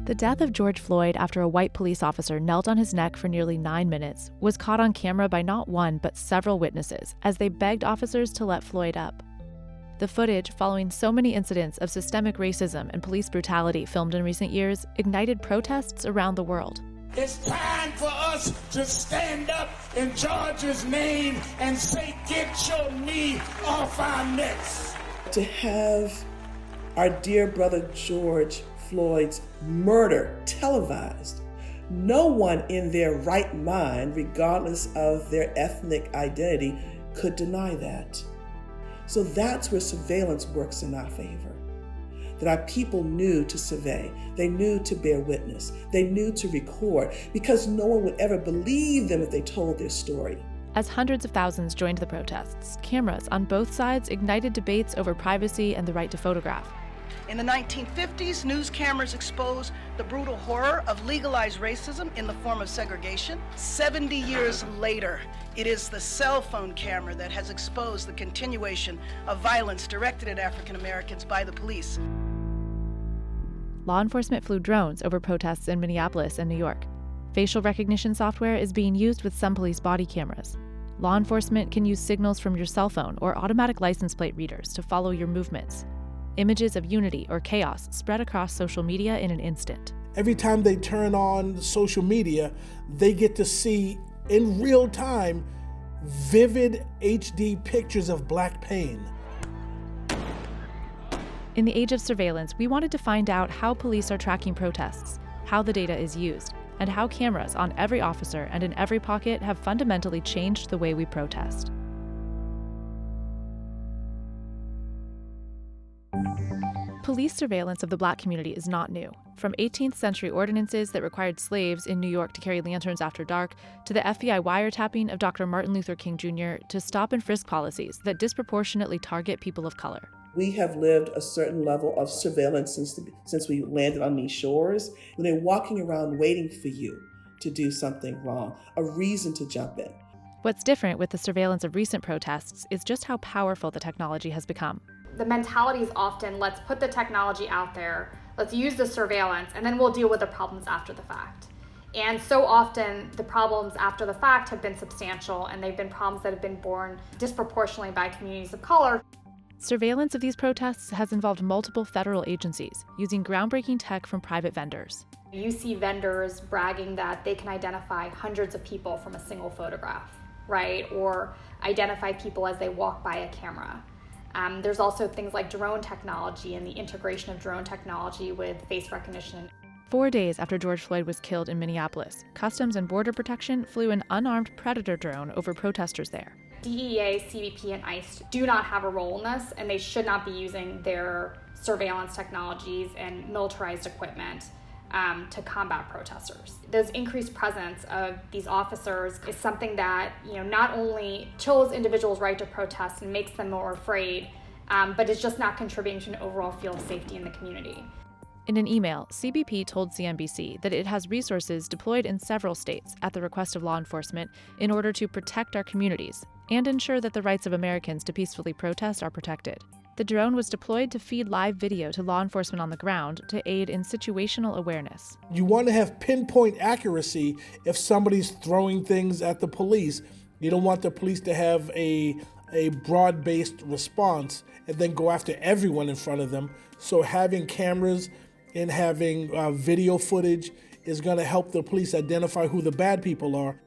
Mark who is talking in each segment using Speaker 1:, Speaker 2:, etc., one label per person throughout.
Speaker 1: The death of George Floyd after a white police officer knelt on his neck for nearly 9 minutes was caught on camera by not one but several witnesses as they begged officers to let Floyd up. The footage, following so many incidents of systemic racism and police brutality filmed in recent years, ignited protests around the world.
Speaker 2: It's time for us to stand up in George's name and say, get your knee off our necks.
Speaker 3: To have our dear brother George Floyd's murder televised, no one in their right mind, regardless of their ethnic identity, could deny that. So that's where surveillance works in our favor. That our people knew to survey, they knew to bear witness, they knew to record, because no one would ever believe them if they told their story.
Speaker 1: As hundreds of thousands joined the protests, cameras on both sides ignited debates over privacy and the right to photograph.
Speaker 4: In the 1950s, news cameras exposed the brutal horror of legalized racism in the form of segregation. 70 years later, it is the cell phone camera that has exposed the continuation of violence directed at African Americans by the police.
Speaker 1: Law enforcement flew drones over protests in Minneapolis and New York. Facial recognition software is being used with some police body cameras. Law enforcement can use signals from your cell phone or automatic license plate readers to follow your movements. Images of unity or chaos spread across social media in an instant.
Speaker 5: Every time they turn on social media, they get to see in real time vivid HD pictures of Black pain.
Speaker 1: In the age of surveillance, we wanted to find out how police are tracking protests, how the data is used, and how cameras on every officer and in every pocket have fundamentally changed the way we protest. Police surveillance of the Black community is not new. From 18th century ordinances that required slaves in New York to carry lanterns after dark, to the FBI wiretapping of Dr. Martin Luther King Jr., to stop and frisk policies that disproportionately target people of color.
Speaker 3: We have lived a certain level of surveillance since we landed on these shores. When they're walking around waiting for you to do something wrong, a reason to jump in.
Speaker 1: What's different with the surveillance of recent protests is just how powerful the technology has become.
Speaker 6: The mentality is often, let's put the technology out there, let's use the surveillance, and then we'll deal with the problems after the fact. And so often, the problems after the fact have been substantial, and they've been problems that have been borne disproportionately by communities of color.
Speaker 1: Surveillance of these protests has involved multiple federal agencies using groundbreaking tech from private vendors.
Speaker 6: You see vendors bragging that they can identify hundreds of people from a single photograph, right? Or identify people as they walk by a camera. There's also things like drone technology and the integration of drone technology with face recognition.
Speaker 1: 4 days after George Floyd was killed in Minneapolis, Customs and Border Protection flew an unarmed Predator drone over protesters there.
Speaker 6: DEA, CBP, and ICE do not have a role in this, and they should not be using their surveillance technologies and militarized equipment to combat protesters. This increased presence of these officers is something that, not only chills individuals' right to protest and makes them more afraid, but is just not contributing to an overall feel of safety in the community.
Speaker 1: In an email, CBP told CNBC that it has resources deployed in several states at the request of law enforcement in order to protect our communities and ensure that the rights of Americans to peacefully protest are protected. The drone was deployed to feed live video to law enforcement on the ground to aid in situational awareness.
Speaker 5: You want to have pinpoint accuracy if somebody's throwing things at the police. You don't want the police to have a broad-based response and then go after everyone in front of them. So having cameras and having video footage is going to help the police identify who the bad people are.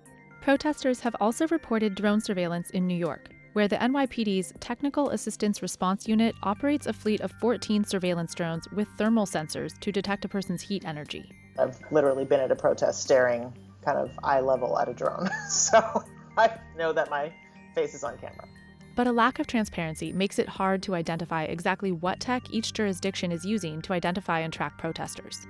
Speaker 1: Protesters have also reported drone surveillance in New York, where the NYPD's Technical Assistance Response Unit operates a fleet of 14 surveillance drones with thermal sensors to detect a person's heat energy.
Speaker 7: I've literally been at a protest staring kind of eye level at a drone, so I know that my face is on camera.
Speaker 1: But a lack of transparency makes it hard to identify exactly what tech each jurisdiction is using to identify and track protesters.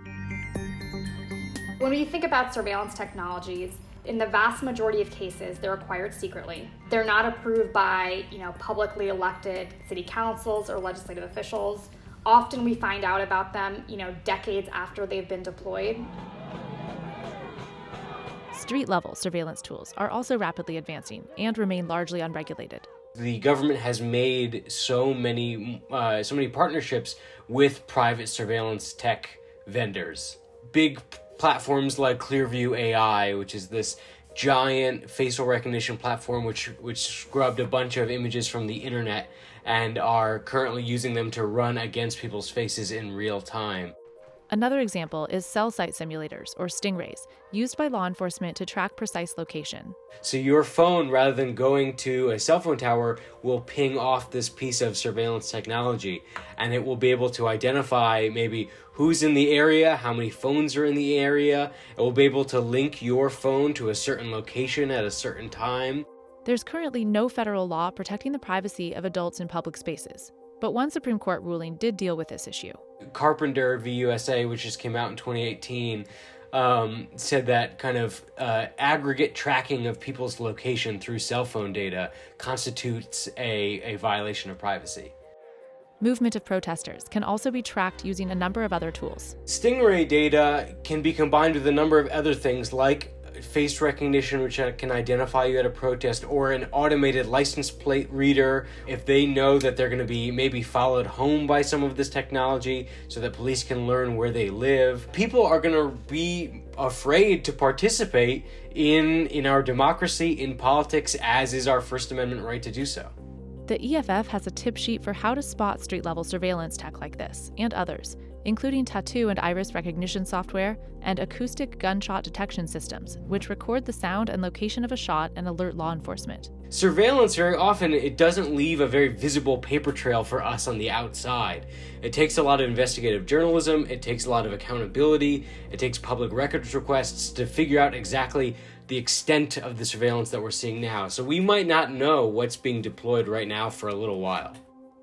Speaker 6: When we think about surveillance technologies, in the vast majority of cases, they're acquired secretly. They're not approved by, publicly elected city councils or legislative officials. Often we find out about them, decades after they've been deployed.
Speaker 1: Street-level surveillance tools are also rapidly advancing and remain largely unregulated.
Speaker 8: The government has made so many partnerships with private surveillance tech vendors. big platforms like Clearview AI, which is this giant facial recognition platform which scrubbed a bunch of images from the internet and are currently using them to run against people's faces in real time.
Speaker 1: Another example is cell site simulators, or stingrays, used by law enforcement to track precise location.
Speaker 8: So your phone, rather than going to a cell phone tower, will ping off this piece of surveillance technology, and it will be able to identify maybe who's in the area, how many phones are in the area. It will be able to link your phone to a certain location at a certain time.
Speaker 1: There's currently no federal law protecting the privacy of adults in public spaces, but one Supreme Court ruling did deal with this issue.
Speaker 8: Carpenter v. USA, which just came out in 2018, said that kind of aggregate tracking of people's location through cell phone data constitutes a violation of privacy.
Speaker 1: Movement of protesters can also be tracked using a number of other tools.
Speaker 8: Stingray data can be combined with a number of other things like face recognition, which can identify you at a protest, or an automated license plate reader if they know that they're going to be maybe followed home by some of this technology so that police can learn where they live. People are going to be afraid to participate in our democracy, in politics, as is our First Amendment right to do so.
Speaker 1: The EFF has a tip sheet for how to spot street-level surveillance tech like this, and others, including tattoo and iris recognition software and acoustic gunshot detection systems, which record the sound and location of a shot and alert law enforcement.
Speaker 8: Surveillance, very often, it doesn't leave a very visible paper trail for us on the outside. It takes a lot of investigative journalism, it takes a lot of accountability, it takes public records requests to figure out exactly the extent of the surveillance that we're seeing now. So we might not know what's being deployed right now for a little while.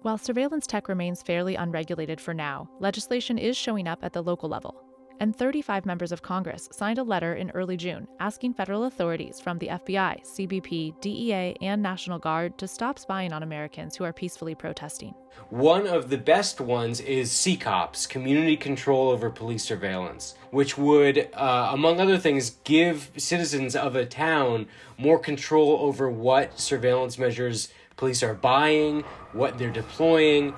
Speaker 1: While surveillance tech remains fairly unregulated for now, legislation is showing up at the local level. And 35 members of Congress signed a letter in early June asking federal authorities from the FBI, CBP, DEA, and National Guard to stop spying on Americans who are peacefully protesting.
Speaker 8: One of the best ones is CCOPS, Community Control Over Police Surveillance, which would, among other things, give citizens of a town more control over what surveillance measures police are buying, what they're deploying.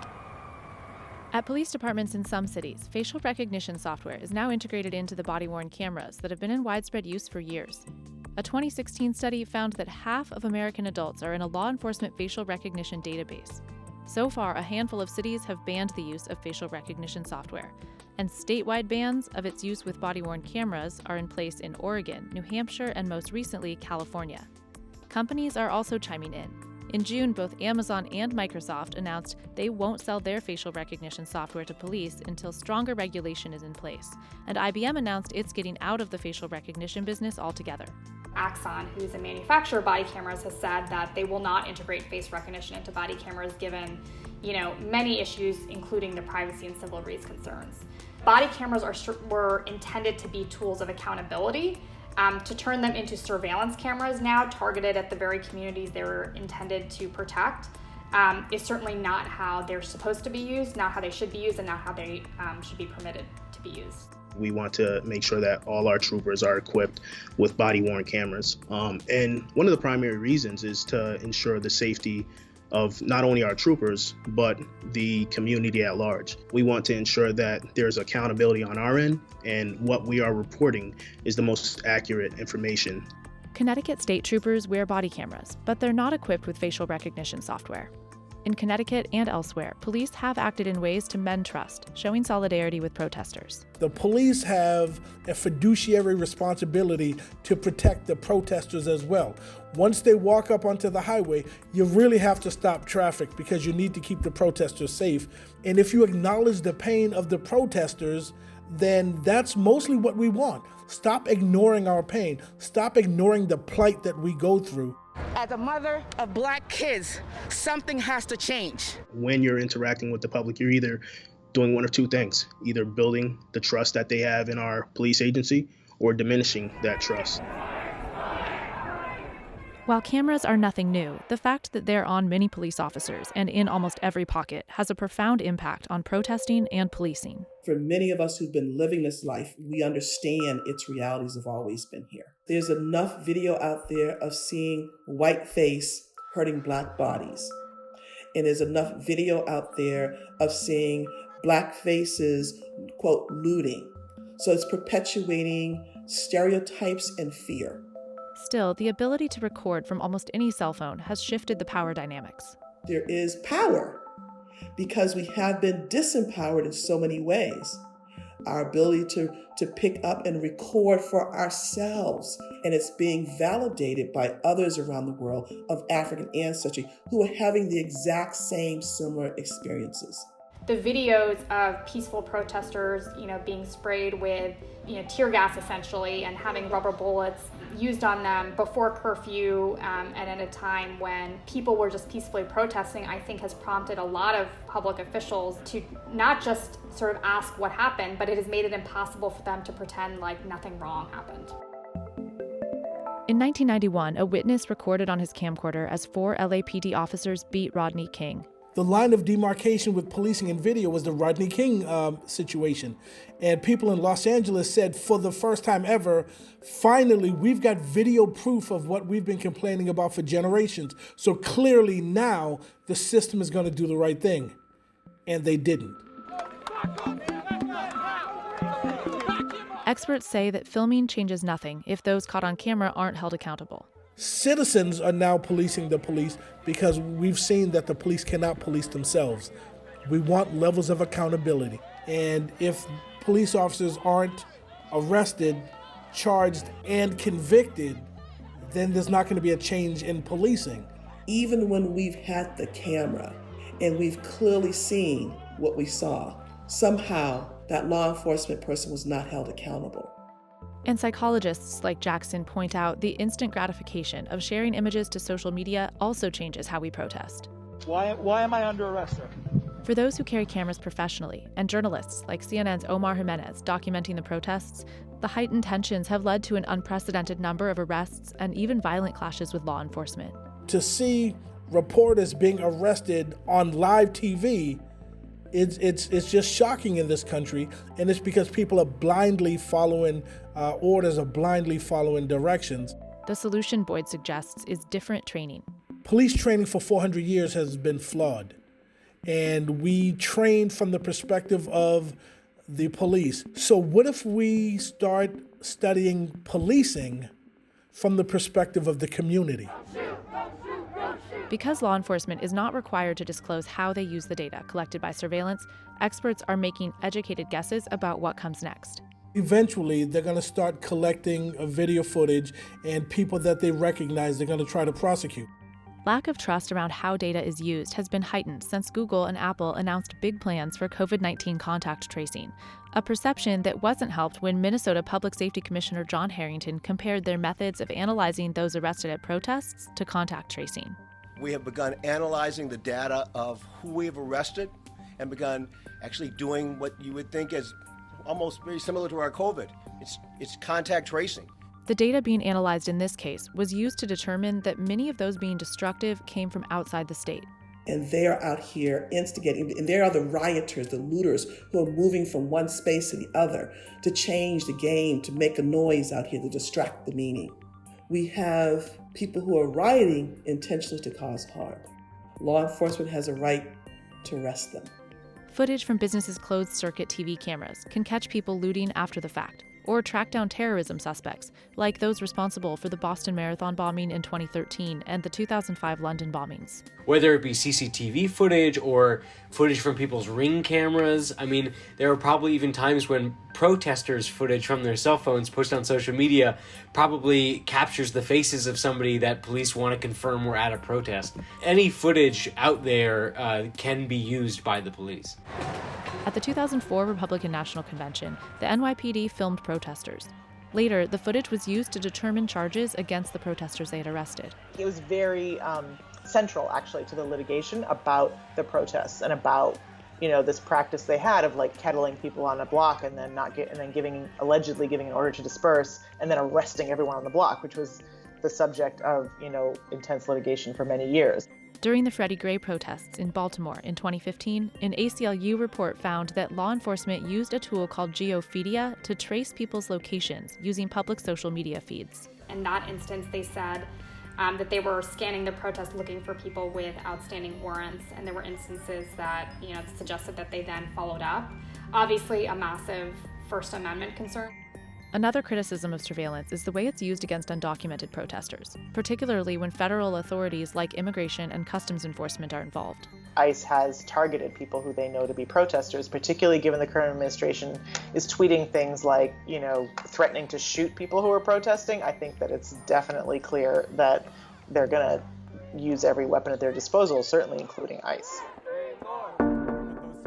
Speaker 1: At police departments in some cities, facial recognition software is now integrated into the body-worn cameras that have been in widespread use for years. A 2016 study found that half of American adults are in a law enforcement facial recognition database. So far, a handful of cities have banned the use of facial recognition software, and statewide bans of its use with body-worn cameras are in place in Oregon, New Hampshire, and most recently, California. Companies are also chiming in. In June, both Amazon and Microsoft announced they won't sell their facial recognition software to police until stronger regulation is in place, and IBM announced it's getting out of the facial recognition business altogether.
Speaker 6: Axon, who's a manufacturer of body cameras, has said that they will not integrate face recognition into body cameras given, many issues, including the privacy and civil rights concerns. Body cameras were intended to be tools of accountability. To turn them into surveillance cameras now targeted at the very communities they were intended to protect is certainly not how they're supposed to be used, not how they should be used, and not how they should be permitted to be used.
Speaker 9: We want to make sure that all our troopers are equipped with body-worn cameras. And one of the primary reasons is to ensure the safety of not only our troopers, but the community at large. We want to ensure that there's accountability on our end, and what we are reporting is the most accurate information.
Speaker 1: Connecticut state troopers wear body cameras, but they're not equipped with facial recognition software. In Connecticut and elsewhere, police have acted in ways to mend trust, showing solidarity with protesters.
Speaker 5: The police have a fiduciary responsibility to protect the protesters as well. Once they walk up onto the highway, you really have to stop traffic because you need to keep the protesters safe. And if you acknowledge the pain of the protesters, then that's mostly what we want. Stop ignoring our pain. Stop ignoring the plight that we go through.
Speaker 10: As a mother of Black kids, something has to change.
Speaker 9: When you're interacting with the public, you're either doing one of two things, either building the trust that they have in our police agency or diminishing that trust.
Speaker 1: While cameras are nothing new, the fact that they're on many police officers and in almost every pocket has a profound impact on protesting and policing.
Speaker 3: For many of us who've been living this life, we understand its realities have always been here. There's enough video out there of seeing white face hurting Black bodies. And there's enough video out there of seeing Black faces, quote, looting. So it's perpetuating stereotypes and fear.
Speaker 1: Still, the ability to record from almost any cell phone has shifted the power dynamics.
Speaker 3: There is power because we have been disempowered in so many ways. Our ability to pick up and record for ourselves, and it's being validated by others around the world of African ancestry who are having the exact same similar experiences.
Speaker 6: The videos of peaceful protesters, being sprayed with, tear gas essentially, and having rubber bullets used on them before curfew and at a time when people were just peacefully protesting, I think has prompted a lot of public officials to not just sort of ask what happened, but it has made it impossible for them to pretend like nothing wrong happened.
Speaker 1: In 1991, a witness recorded on his camcorder as 4 LAPD officers beat Rodney King.
Speaker 5: The line of demarcation with policing and video was the Rodney King situation. And people in Los Angeles said for the first time ever, finally, we've got video proof of what we've been complaining about for generations. So clearly now the system is going to do the right thing. And they didn't.
Speaker 1: Experts say that filming changes nothing if those caught on camera aren't held accountable.
Speaker 5: Citizens are now policing the police because we've seen that the police cannot police themselves. We want levels of accountability. And if police officers aren't arrested, charged, and convicted, then there's not going to be a change in policing.
Speaker 3: Even when we've had the camera and we've clearly seen what we saw, somehow that law enforcement person was not held accountable.
Speaker 1: And psychologists like Jackson point out the instant gratification of sharing images to social media also changes how we protest.
Speaker 11: Why am I under arrest, sir?
Speaker 1: For those who carry cameras professionally, and journalists like CNN's Omar Jimenez documenting the protests, the heightened tensions have led to an unprecedented number of arrests and even violent clashes with law enforcement.
Speaker 5: To see reporters being arrested on live TV, it's just shocking in this country, and it's because people are blindly following orders or blindly following directions.
Speaker 1: The solution, Boyd suggests, is different training.
Speaker 5: Police training for 400 years has been flawed, and we train from the perspective of the police. So what if we start studying policing from the perspective of the community?
Speaker 1: Because law enforcement is not required to disclose how they use the data collected by surveillance, experts are making educated guesses about what comes next.
Speaker 5: Eventually, they're going to start collecting video footage, and people that they recognize, they're going to try to prosecute.
Speaker 1: Lack of trust around how data is used has been heightened since Google and Apple announced big plans for COVID-19 contact tracing, a perception that wasn't helped when Minnesota Public Safety Commissioner John Harrington compared their methods of analyzing those arrested at protests to contact tracing.
Speaker 12: We have begun analyzing the data of who we have arrested and begun actually doing what you would think is almost very similar to our COVID. It's contact tracing.
Speaker 1: The data being analyzed in this case was used to determine that many of those being destructive came from outside the state.
Speaker 3: And they're out here instigating, and they are the rioters, the looters, who are moving from one space to the other to change the game, to make a noise out here, to distract the meaning. We have people who are rioting intentionally to cause harm. Law enforcement has a right to arrest them.
Speaker 1: Footage from businesses' closed-circuit TV cameras can catch people looting after the fact, or track down terrorism suspects, like those responsible for the Boston Marathon bombing in 2013 and the 2005 London bombings.
Speaker 8: Whether it be CCTV footage or footage from people's Ring cameras, there are probably even times when protesters' footage from their cell phones posted on social media probably captures the faces of somebody that police want to confirm were at a protest. Any footage out there can be used by the police.
Speaker 1: At the 2004 Republican National Convention, the NYPD filmed protesters. Later, the footage was used to determine charges against the protesters they had arrested.
Speaker 7: It was very central, actually, to the litigation about the protests and about, this practice they had of kettling people on a block and then allegedly giving an order to disperse and then arresting everyone on the block, which was the subject of, intense litigation for many years.
Speaker 1: During the Freddie Gray protests in Baltimore in 2015, an ACLU report found that law enforcement used a tool called Geophedia to trace people's locations using public social media feeds.
Speaker 6: In that instance, they said that they were scanning the protest looking for people with outstanding warrants, and there were instances that suggested that they then followed up. Obviously, a massive First Amendment concern.
Speaker 1: Another criticism of surveillance is the way it's used against undocumented protesters, particularly when federal authorities like immigration and customs enforcement are involved.
Speaker 7: ICE has targeted people who they know to be protesters, particularly given the current administration is tweeting things like, threatening to shoot people who are protesting. I think that it's definitely clear that they're going to use every weapon at their disposal, certainly including ICE.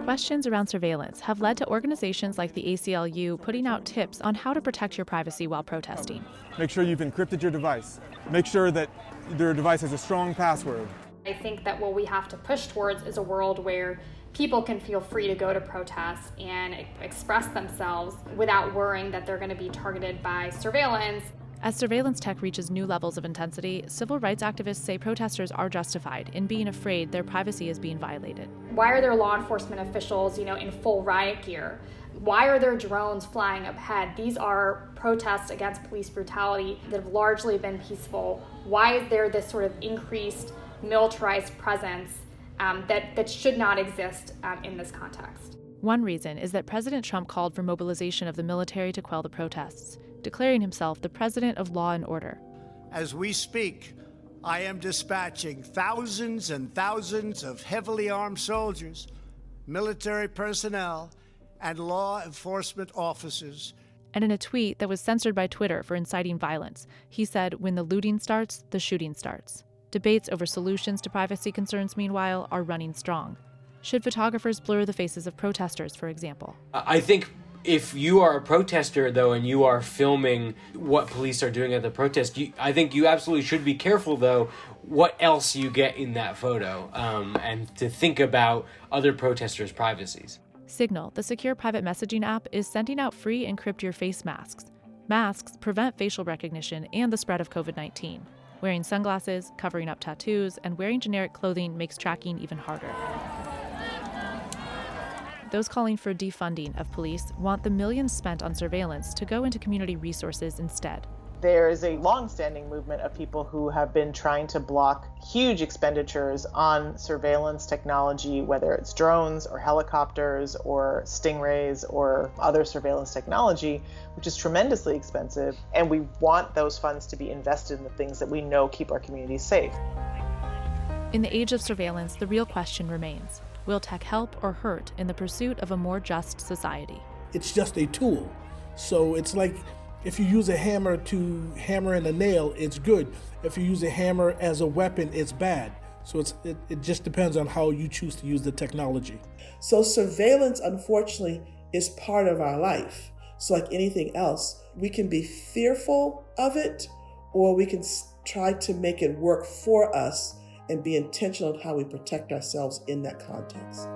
Speaker 1: Questions around surveillance have led to organizations like the ACLU putting out tips on how to protect your privacy while protesting.
Speaker 13: Make sure you've encrypted your device. Make sure that your device has a strong password.
Speaker 6: I think that what we have to push towards is a world where people can feel free to go to protests and express themselves without worrying that they're going to be targeted by surveillance.
Speaker 1: As surveillance tech reaches new levels of intensity, civil rights activists say protesters are justified in being afraid their privacy is being violated.
Speaker 6: Why are there law enforcement officials, in full riot gear? Why are there drones flying overhead? These are protests against police brutality that have largely been peaceful. Why is there this sort of increased militarized presence that should not exist in this context?
Speaker 1: One reason is that President Trump called for mobilization of the military to quell the protests, declaring himself the president of law and order.
Speaker 14: As we speak, I am dispatching thousands and thousands of heavily armed soldiers, military personnel, and law enforcement officers.
Speaker 1: And in a tweet that was censored by Twitter for inciting violence, he said, "When the looting starts, the shooting starts." Debates over solutions to privacy concerns, meanwhile, are running strong. Should photographers blur the faces of protesters, for example?
Speaker 8: I think if you are a protester, though, and you are filming what police are doing at the protest, I think you absolutely should be careful, though, what else you get in that photo, and to think about other protesters' privacies.
Speaker 1: Signal, the secure private messaging app, is sending out free Encrypt Your Face masks. Masks prevent facial recognition and the spread of COVID-19. Wearing sunglasses, covering up tattoos, and wearing generic clothing makes tracking even harder. Those calling for defunding of police want the millions spent on surveillance to go into community resources instead.
Speaker 7: There is a long-standing movement of people who have been trying to block huge expenditures on surveillance technology, whether it's drones or helicopters or stingrays or other surveillance technology, which is tremendously expensive. And we want those funds to be invested in the things that we know keep our communities safe.
Speaker 1: In the age of surveillance, the real question remains: will tech help or hurt in the pursuit of a more just society?
Speaker 5: It's just a tool. So it's like if you use a hammer to hammer in a nail, it's good. If you use a hammer as a weapon, it's bad. So it just depends on how you choose to use the technology.
Speaker 3: So surveillance, unfortunately, is part of our life. So like anything else, we can be fearful of it, or we can try to make it work for us and be intentional in how we protect ourselves in that context.